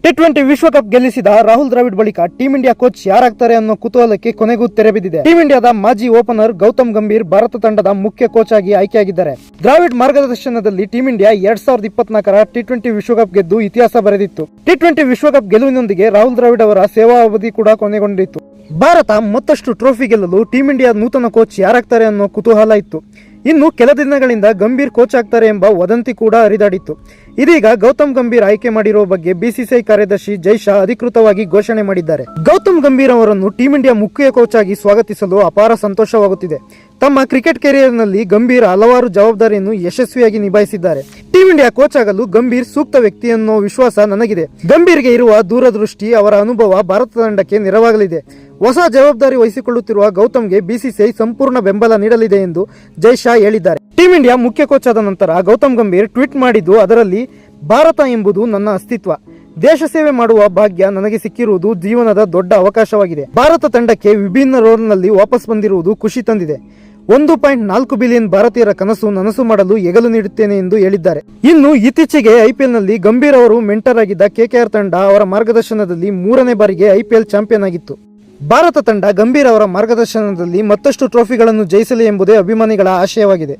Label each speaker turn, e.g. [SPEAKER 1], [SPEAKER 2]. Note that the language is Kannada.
[SPEAKER 1] ಟಿ20 ವಿಶ್ವಕಪ್ ಗೆಲ್ಲಿಸಿದ ರಾಹುಲ್ ದ್ರಾವಿಡ್ ಬಳಿಕ ಟೀಂ ಇಂಡಿಯಾ ಕೋಚ್ ಯಾರಾಗ್ತಾರೆ ಅನ್ನೋ ಕುತೂಹಲಕ್ಕೆ ಕೊನೆಗೂ ತೆರೆ ಬಿದ್ದಿದೆ. ಟೀಂ ಇಂಡಿಯಾದ ಮಾಜಿ ಓಪನರ್ ಗೌತಮ್ ಗಂಭೀರ್ ಭಾರತ ತಂಡದ ಮುಖ್ಯ ಕೋಚ್ ಆಗಿ ಆಯ್ಕೆಯಾಗಿದ್ದಾರೆ. ದ್ರಾವಿಡ್ ಮಾರ್ಗದರ್ಶನದಲ್ಲಿ ಟೀಂ ಇಂಡಿಯಾ 2024ರ ಟಿ20 ವಿಶ್ವಕಪ್ ಗೆದ್ದು ಇತಿಹಾಸ ಬರೆದಿತ್ತು. ಟಿ20 ವಿಶ್ವಕಪ್ ಗೆಲುವಿನೊಂದಿಗೆ ರಾಹುಲ್ ದ್ರಾವಿಡ್ ಅವರ ಸೇವಾ ಅವಧಿ ಕೂಡ ಕೊನೆಗೊಂಡಿತ್ತು. ಭಾರತ ಮತ್ತಷ್ಟು ಟ್ರೋಫಿ ಗೆಲ್ಲಲು ಟೀಂ ಇಂಡಿಯಾ ನೂತನ ಕೋಚ್ ಯಾರಾಗ್ತಾರೆ ಅನ್ನೋ ಕುತೂಹಲ ಇತ್ತು. ಇನ್ನು ಕೆಲ ದಿನಗಳಿಂದ ಗಂಭೀರ್ ಕೋಚ್ ಆಗ್ತಾರೆ ಎಂಬ ವದಂತಿ ಕೂಡ ಹರಿದಾಡಿತ್ತು. ಇದೀಗ ಗೌತಮ್ ಗಂಭೀರ್ ಆಯ್ಕೆ ಮಾಡಿರುವ ಬಗ್ಗೆ ಬಿಸಿಸಿಐ ಕಾರ್ಯದರ್ಶಿ ಜೈ ಶಾ ಅಧಿಕೃತವಾಗಿ ಘೋಷಣೆ ಮಾಡಿದ್ದಾರೆ. ಗೌತಮ್ ಗಂಭೀರ್ ಅವರನ್ನು ಟೀಂ ಇಂಡಿಯಾ ಮುಖ್ಯ ಕೋಚ್ ಆಗಿ ಸ್ವಾಗತಿಸಲು ಅಪಾರ ಸಂತೋಷವಾಗುತ್ತಿದೆ. ತಮ್ಮ ಕ್ರಿಕೆಟ್ ಕೆರಿಯರ್ನಲ್ಲಿ ಗಂಭೀರ್ ಹಲವಾರು ಜವಾಬ್ದಾರಿಯನ್ನು ಯಶಸ್ವಿಯಾಗಿ ನಿಭಾಯಿಸಿದ್ದಾರೆ. ಟೀಂ ಇಂಡಿಯಾ ಕೋಚ್ ಆಗಲು ಗಂಭೀರ್ ಸೂಕ್ತ ವ್ಯಕ್ತಿ ಅನ್ನೋ ವಿಶ್ವಾಸ ನನಗಿದೆ. ಗಂಭೀರ್ಗೆ ಇರುವ ದೂರದೃಷ್ಟಿ, ಅವರ ಅನುಭವ ಭಾರತ ತಂಡಕ್ಕೆ ನೆರವಾಗಲಿದೆ. ಹೊಸ ಜವಾಬ್ದಾರಿ ವಹಿಸಿಕೊಳ್ಳುತ್ತಿರುವ ಗೌತಮ್ಗೆ ಬಿಸಿಸಿಐ ಸಂಪೂರ್ಣ ಬೆಂಬಲ ನೀಡಲಿದೆ ಎಂದು ಜೈ ಶಾ ಹೇಳಿದ್ದಾರೆ. ಟೀಂ ಇಂಡಿಯಾ ಮುಖ್ಯ ಕೋಚ್ ಆದ ನಂತರ ಗೌತಮ್ ಗಂಭೀರ್ ಟ್ವೀಟ್ ಮಾಡಿದ್ದು, ಅದರಲ್ಲಿ ಭಾರತ ಎಂಬುದು ನನ್ನ ಅಸ್ತಿತ್ವ, ದೇಶ ಸೇವೆ ಮಾಡುವ ಭಾಗ್ಯ ನನಗೆ ಸಿಕ್ಕಿರುವುದು ಜೀವನದ ದೊಡ್ಡ ಅವಕಾಶವಾಗಿದೆ. ಭಾರತ ತಂಡಕ್ಕೆ ವಿಭಿನ್ನ ರೋಲ್ನಲ್ಲಿ ವಾಪಸ್ ಬಂದಿರುವುದು ಖುಷಿ ತಂದಿದೆ. 1.4 ಬಿಲಿಯನ್ ಭಾರತೀಯರ ಕನಸು ನನಸು ಮಾಡಲು ಹೆಗಲು ನೀಡುತ್ತೇನೆ ಎಂದು ಹೇಳಿದ್ದಾರೆ. ಇನ್ನು ಇತ್ತೀಚೆಗೆ ಐಪಿಎಲ್ನಲ್ಲಿ ಗಂಭೀರ್ ಅವರು ಮೆಂಟರ್ ಆಗಿದ್ದ ಕೆಕೆಆರ್ ತಂಡ ಅವರ ಮಾರ್ಗದರ್ಶನದಲ್ಲಿ 3ನೇ ಬಾರಿಗೆ ಐಪಿಎಲ್ ಚಾಂಪಿಯನ್ ಆಗಿತ್ತು. ಭಾರತ ತಂಡ ಗಂಭೀರ್ ಅವರ ಮಾರ್ಗದರ್ಶನದಲ್ಲಿ ಮತ್ತಷ್ಟು ಟ್ರೋಫಿಗಳನ್ನು ಜಯಿಸಲಿ ಎಂಬುದೇ ಅಭಿಮಾನಿಗಳ ಆಶಯವಾಗಿದೆ.